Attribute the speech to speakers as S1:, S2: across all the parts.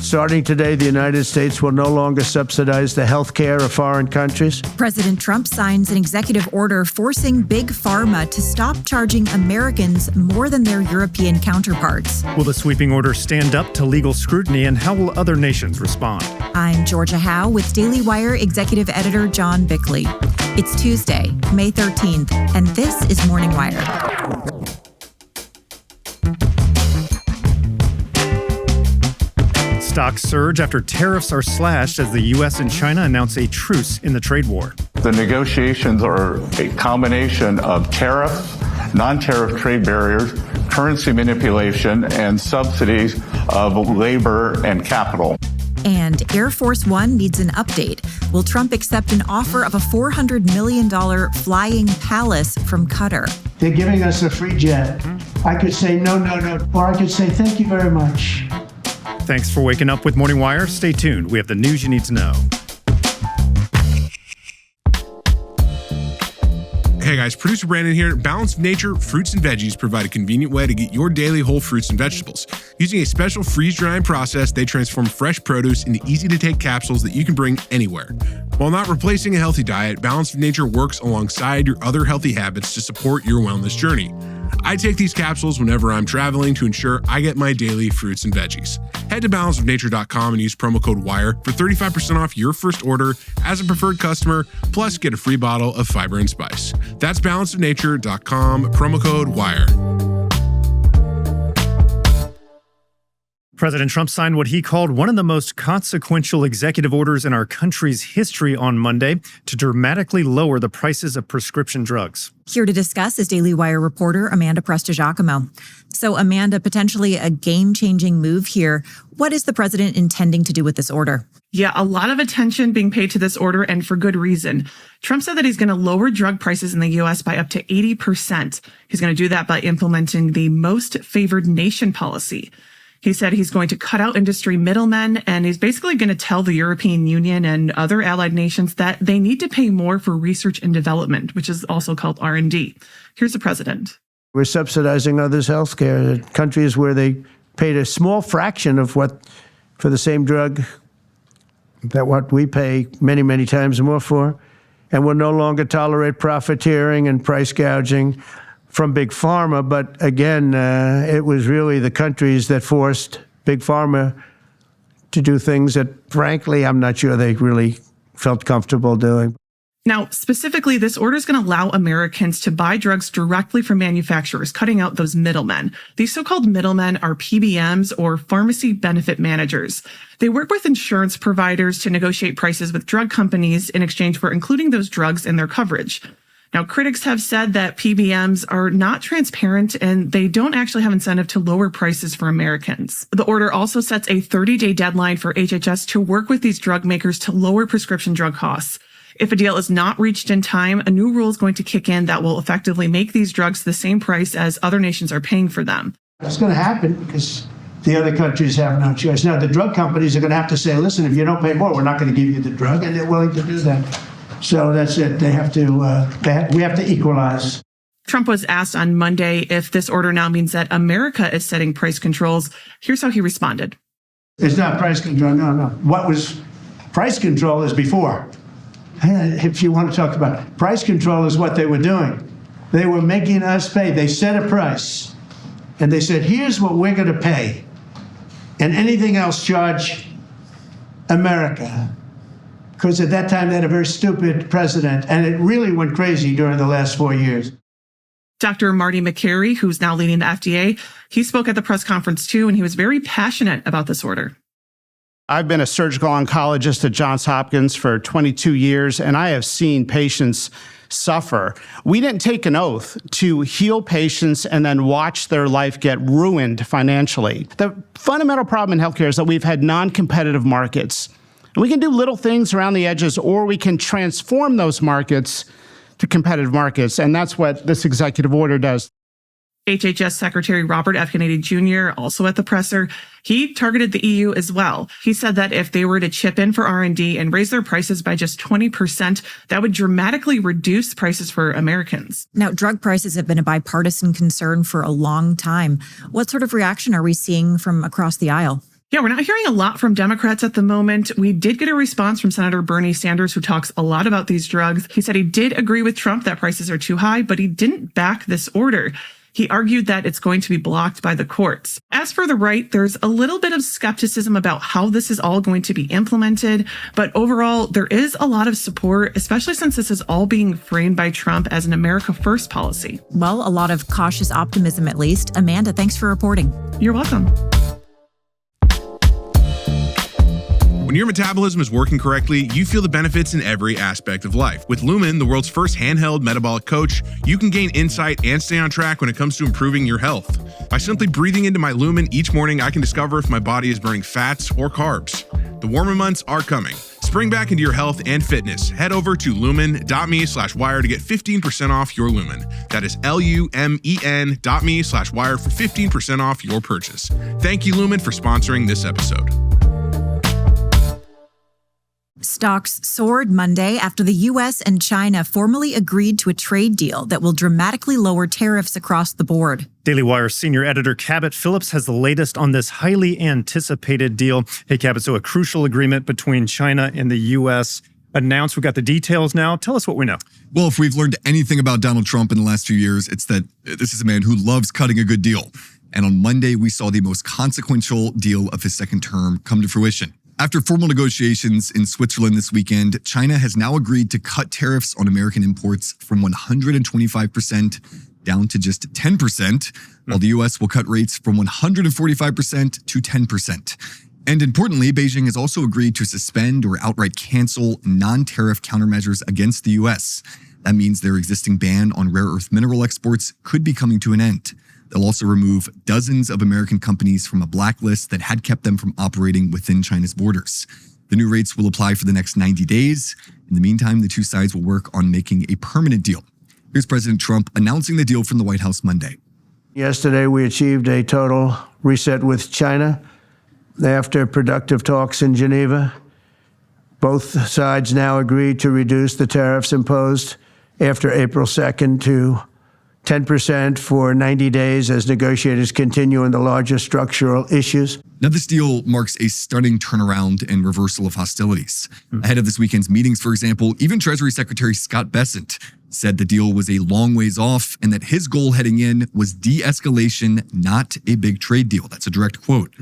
S1: Starting today, the United States will no longer subsidize the health care of foreign countries.
S2: President Trump signs an executive order forcing Big Pharma to stop charging Americans more than their European counterparts.
S3: Will the sweeping order stand up to legal scrutiny, and how will other nations respond?
S2: I'm Georgia Howe with Daily Wire Executive Editor John Bickley. It's Tuesday, May 13th, and this is Morning Wire.
S3: Stocks surge after tariffs are slashed as the U.S. and China announce a truce in the trade war.
S4: The negotiations are a combination of tariffs, non-tariff trade barriers, currency manipulation, and subsidies of labor and capital.
S2: And Air Force One needs an update. Will Trump accept an offer of a $400 million flying palace from Qatar?
S5: They're giving us a free jet. I could say no, or I could say thank you very much.
S3: Thanks for waking up with Morning Wire. Stay tuned. We have the news you need to know.
S6: Hey guys, producer Brandon here. Balanced Nature fruits and veggies provide a convenient way to get your daily whole fruits and vegetables. Using a special freeze-drying process, they transform fresh produce into easy-to-take capsules that you can bring anywhere. While not replacing a healthy diet, Balanced Nature works alongside your other healthy habits to support your wellness journey. I take these capsules whenever I'm traveling to ensure I get my daily fruits and veggies. Head to balanceofnature.com and use promo code WIRE for 35% off your first order as a preferred customer, plus get a free bottle of fiber and spice. That's balanceofnature.com, promo code WIRE.
S3: President Trump signed what he called one of the most consequential executive orders in our country's history on Monday to dramatically lower the prices of prescription drugs.
S2: Here to discuss is Daily Wire reporter Amanda Prestigiacomo. So, Amanda, potentially a game-changing move here. What is the president intending to do with this order?
S7: Yeah, a lot of attention being paid to this order, and for good reason. Trump said that he's going to lower drug prices in the U.S. by up to 80%. He's going to do that by implementing the most favored nation policy. He said he's going to cut out industry middlemen, and he's basically going to tell the European Union and other allied nations that they need to pay more for research and development, which is also called R&D. Here's the president.
S1: We're subsidizing others' health care. Countries where they paid a small fraction of what for the same drug that what we pay many, many times more for. And we'll no longer tolerate profiteering and price gouging from Big Pharma. But again, it was really the countries that forced Big Pharma to do things that, frankly, I'm not sure they really felt comfortable doing.
S7: Now, specifically, this order is going to allow Americans to buy drugs directly from manufacturers, cutting out those middlemen. These so-called middlemen are PBMs, or pharmacy benefit managers. They work with insurance providers to negotiate prices with drug companies in exchange for including those drugs in their coverage. Now, critics have said that PBMs are not transparent and they don't actually have incentive to lower prices for Americans. The order also sets a 30-day deadline for HHS to work with these drug makers to lower prescription drug costs. If a deal is not reached in time, a new rule is going to kick in that will effectively make these drugs the same price as other nations are paying for them.
S5: It's going to happen because the other countries have no choice. Now, the drug companies are going to have to say, listen, if you don't pay more, we're not going to give you the drug, and they're willing to do that. So that's it. They have to. We have to equalize.
S7: Trump was asked on Monday if this order now means that America is setting price controls. Here's how he responded.
S5: It's not price control. No. What was price control is before. If you want to talk about it, price control is what they were doing. They were making us pay. They set a price, and they said, here's what we're going to pay, and anything else charge America. Because at that time, they had a very stupid president, and it really went crazy during the last 4 years.
S7: Dr. Marty Makary, who's now leading the FDA, he spoke at the press conference too, and he was very passionate about this order.
S8: I've been a surgical oncologist at Johns Hopkins for 22 years, and I have seen patients suffer. We didn't take an oath to heal patients and then watch their life get ruined financially. The fundamental problem in healthcare is that we've had non-competitive markets. And we can do little things around the edges, or we can transform those markets to competitive markets. And that's what this executive order does.
S7: HHS Secretary Robert F. Kennedy Jr., also at the presser, he targeted the EU as well. He said that if they were to chip in for R&D and raise their prices by just 20%, that would dramatically reduce prices for Americans.
S2: Now, drug prices have been a bipartisan concern for a long time. What sort of reaction are we seeing from across the aisle?
S7: Yeah, we're not hearing a lot from Democrats at the moment. We did get a response from Senator Bernie Sanders, who talks a lot about these drugs. He said he did agree with Trump that prices are too high, but he didn't back this order. He argued that it's going to be blocked by the courts. As for the right, there's a little bit of skepticism about how this is all going to be implemented. But overall, there is a lot of support, especially since this is all being framed by Trump as an America First policy.
S2: Well, a lot of cautious optimism at least. Amanda, thanks for reporting.
S7: You're welcome.
S6: When your metabolism is working correctly, you feel the benefits in every aspect of life. With Lumen, the world's first handheld metabolic coach, you can gain insight and stay on track when it comes to improving your health. By simply breathing into my Lumen each morning, I can discover if my body is burning fats or carbs. The warmer months are coming. Spring back into your health and fitness. Head over to lumen.me/wire to get 15% off your Lumen. That is lumen.me/wire for 15% off your purchase. Thank you, Lumen, for sponsoring this episode.
S2: Stocks soared Monday after the U.S. and China formally agreed to a trade deal that will dramatically lower tariffs across the board.
S3: Daily Wire senior editor Cabot Phillips has the latest on this highly anticipated deal. Hey, Cabot, so a crucial agreement between China and the U.S. announced. We've got the details now. Tell us what we know.
S9: Well, if we've learned anything about Donald Trump in the last few years, it's that this is a man who loves cutting a good deal. And on Monday, we saw the most consequential deal of his second term come to fruition. After formal negotiations in Switzerland this weekend, China has now agreed to cut tariffs on American imports from 125% down to just 10%, while the U.S. will cut rates from 145% to 10%. And importantly, Beijing has also agreed to suspend or outright cancel non-tariff countermeasures against the U.S. That means their existing ban on rare earth mineral exports could be coming to an end. They'll also remove dozens of American companies from a blacklist that had kept them from operating within China's borders. The new rates will apply for the next 90 days. In the meantime, the two sides will work on making a permanent deal. Here's President Trump announcing the deal from the White House Monday.
S1: Yesterday, we achieved a total reset with China after productive talks in Geneva. Both sides now agreed to reduce the tariffs imposed after April 2nd to 10% for 90 days as negotiators continue on the larger structural issues.
S9: Now, this deal marks a stunning turnaround and reversal of hostilities. Ahead of this weekend's meetings, for example, even Treasury Secretary Scott Bessent said the deal was a long ways off and that his goal heading in was de-escalation, not a big trade deal. That's a direct quote.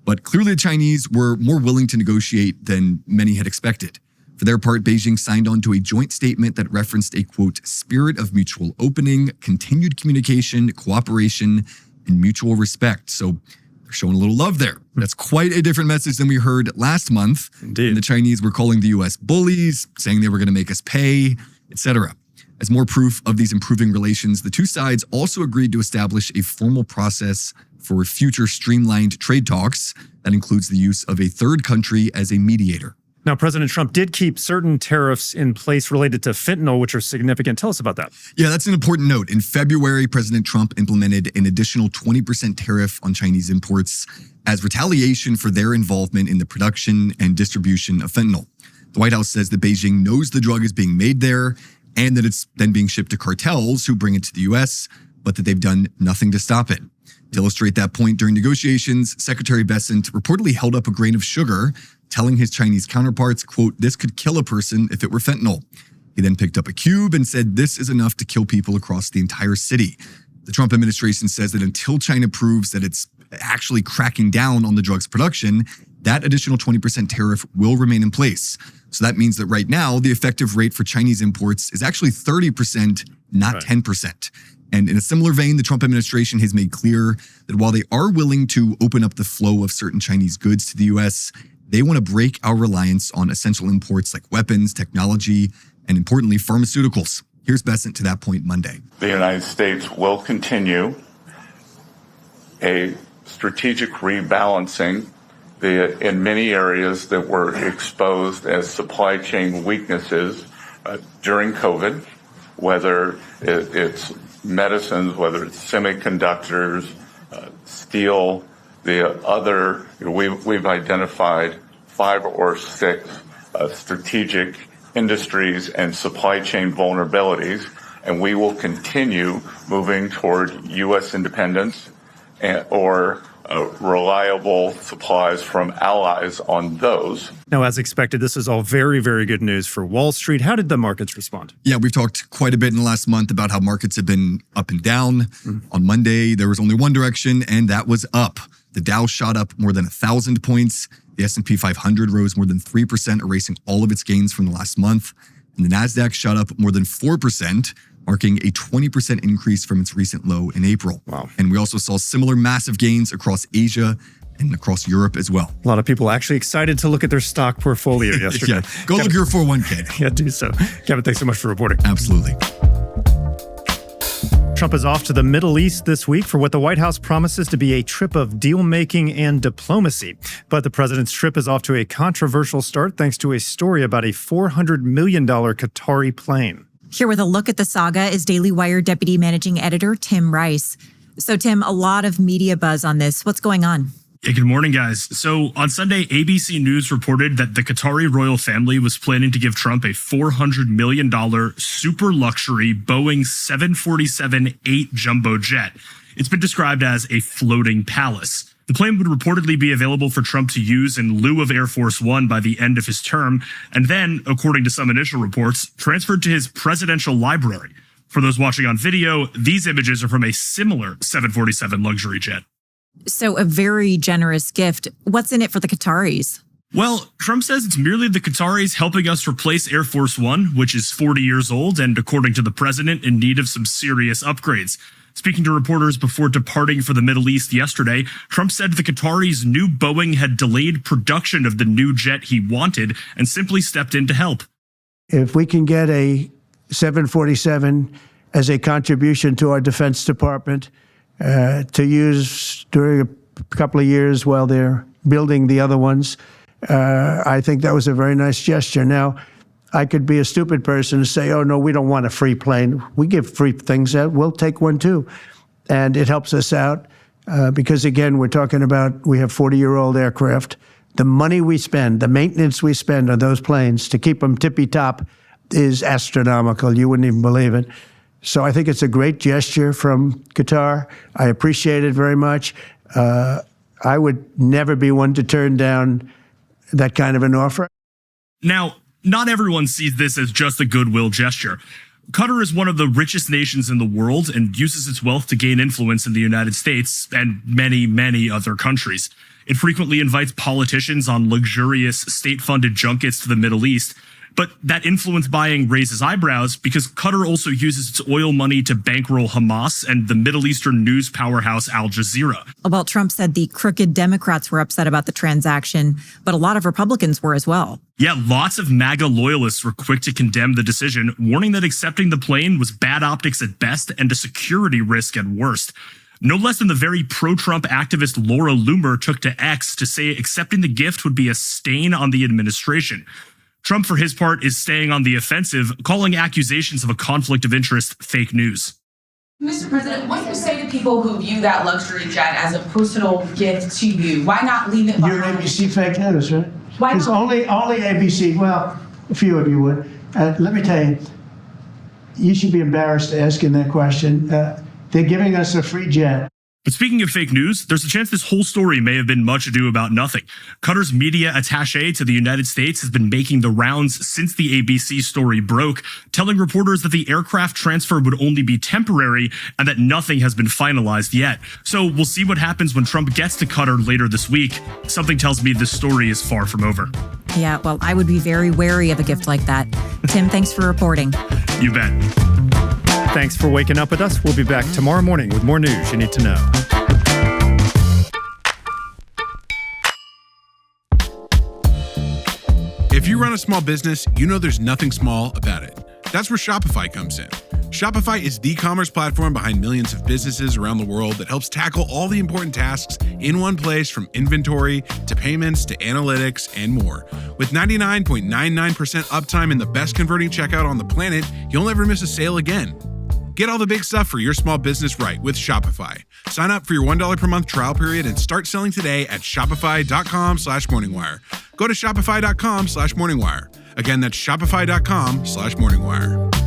S9: But clearly the Chinese were more willing to negotiate than many had expected. For their part, Beijing signed on to a joint statement that referenced a, quote, spirit of mutual opening, continued communication, cooperation, and mutual respect. So they're showing a little love there. That's quite a different message than we heard last month.
S3: Indeed.
S9: And the Chinese were calling the U.S. bullies, saying they were going to make us pay, etc. As more proof of these improving relations, the two sides also agreed to establish a formal process for future streamlined trade talks. That includes the use of a third country as a mediator.
S3: Now, President Trump did keep certain tariffs in place related to fentanyl, which are significant. Tell us about that.
S9: Yeah, that's an important note. In February, President Trump implemented an additional 20% tariff on Chinese imports as retaliation for their involvement in the production and distribution of fentanyl. The White House says that Beijing knows the drug is being made there and that it's then being shipped to cartels who bring it to the U.S., but that they've done nothing to stop it. To illustrate that point, during negotiations, Secretary Bessent reportedly held up a grain of sugar, telling his Chinese counterparts, quote, this could kill a person if it were fentanyl. He then picked up a cube and said this is enough to kill people across the entire city. The Trump administration says that until China proves that it's actually cracking down on the drug's production, that additional 20% tariff will remain in place. So that means that right now, the effective rate for Chinese imports is actually 30%, not 10%. And in a similar vein, the Trump administration has made clear that while they are willing to open up the flow of certain Chinese goods to the U.S., they want to break our reliance on essential imports like weapons, technology, and importantly, pharmaceuticals. Here's Bessent to that point Monday.
S4: The United States will continue a strategic rebalancing in many areas that were exposed as supply chain weaknesses during COVID, whether it's medicines, whether it's semiconductors, steel, we've identified 5 or 6 strategic industries and supply chain vulnerabilities, and we will continue moving toward U.S. independence or reliable supplies from allies on those.
S3: Now, as expected, this is all very, very good news for Wall Street. How did the markets respond?
S9: Yeah, we've talked quite a bit in the last month about how markets have been up and down. On Monday, there was only one direction, and that was up. The Dow shot up more than 1,000 points. The S&P 500 rose more than 3%, erasing all of its gains from the last month. And the Nasdaq shot up more than 4%, marking a 20% increase from its recent low in April.
S3: Wow.
S9: And we also saw similar massive gains across Asia and across Europe as well.
S3: A lot of people actually excited to look at their stock portfolio yesterday.
S9: Yeah, go look at your 401k.
S3: Yeah, do so. Kevin, thanks so much for reporting.
S9: Absolutely.
S3: Trump is off to the Middle East this week for what the White House promises to be a trip of deal-making and diplomacy. But the president's trip is off to a controversial start thanks to a story about a $400 million Qatari plane.
S2: Here with a look at the saga is Daily Wire Deputy Managing Editor Tim Rice. So, Tim, a lot of media buzz on this. What's going on?
S10: Yeah, good morning, guys. So on Sunday, ABC News reported that the Qatari royal family was planning to give Trump a $400 million super luxury Boeing 747-8 jumbo jet. It's been described as a floating palace. The plane would reportedly be available for Trump to use in lieu of Air Force One by the end of his term, and then, according to some initial reports, transferred to his presidential library. For those watching on video, these images are from a similar 747 luxury jet.
S2: So a very generous gift. What's in it for the Qataris?
S10: Well, Trump says it's merely the Qataris helping us replace Air Force One, which is 40 years old and, according to the president, in need of some serious upgrades. Speaking to reporters before departing for the Middle East yesterday, Trump said the Qataris' new Boeing had delayed production of the new jet he wanted and simply stepped in to help.
S1: If we can get a 747 as a contribution to our Defense Department to use during a couple of years while they're building the other ones, I think that was a very nice gesture. Now, I could be a stupid person and say, oh, no, we don't want a free plane. We give free things out. We'll take one, too. And it helps us out because, again, we're talking about we have 40-year-old aircraft. The money we spend, the maintenance we spend on those planes to keep them tippy-top is astronomical. You wouldn't even believe it. So I think it's a great gesture from Qatar. I appreciate it very much. I would never be one to turn down that kind of an offer.
S10: Now, not everyone sees this as just a goodwill gesture. Qatar is one of the richest nations in the world and uses its wealth to gain influence in the United States and many, many other countries. It frequently invites politicians on luxurious state-funded junkets to the Middle East. But that influence buying raises eyebrows because Qatar also uses its oil money to bankroll Hamas and the Middle Eastern news powerhouse Al Jazeera.
S2: Well, Trump said the crooked Democrats were upset about the transaction, but a lot of Republicans were as well.
S10: Yeah, lots of MAGA loyalists were quick to condemn the decision, warning that accepting the plane was bad optics at best and a security risk at worst. No less than the very pro-Trump activist Laura Loomer took to X to say accepting the gift would be a stain on the administration. Trump, for his part, is staying on the offensive, calling accusations of a conflict of interest fake news.
S11: Mr. President, what do you say to people who view that luxury jet as a personal gift to you? Why not leave it behind?
S5: You're ABC fake news, right?
S11: Why
S5: Because
S11: not?
S5: only ABC, well, a few of you would. Let me tell you, you should be embarrassed asking that question. They're giving us a free jet.
S10: But speaking of fake news, there's a chance this whole story may have been much ado about nothing. Qatar's media attaché to the United States has been making the rounds since the ABC story broke, telling reporters that the aircraft transfer would only be temporary and that nothing has been finalized yet. So we'll see what happens when Trump gets to Qatar later this week. Something tells me this story is far from over.
S2: Yeah, well, I would be very wary of a gift like that. Tim, thanks for reporting.
S10: You bet.
S3: Thanks for waking up with us. We'll be back tomorrow morning with more news you need to know.
S6: If you run a small business, you know there's nothing small about it. That's where Shopify comes in. Shopify is the commerce platform behind millions of businesses around the world that helps tackle all the important tasks in one place, from inventory to payments to analytics and more. With 99.99% uptime and the best converting checkout on the planet, you'll never miss a sale again. Get all the big stuff for your small business right with Shopify. Sign up for your $1 per month trial period and start selling today at shopify.com/morningwire. Go to shopify.com/morningwire. Again, that's shopify.com/morningwire.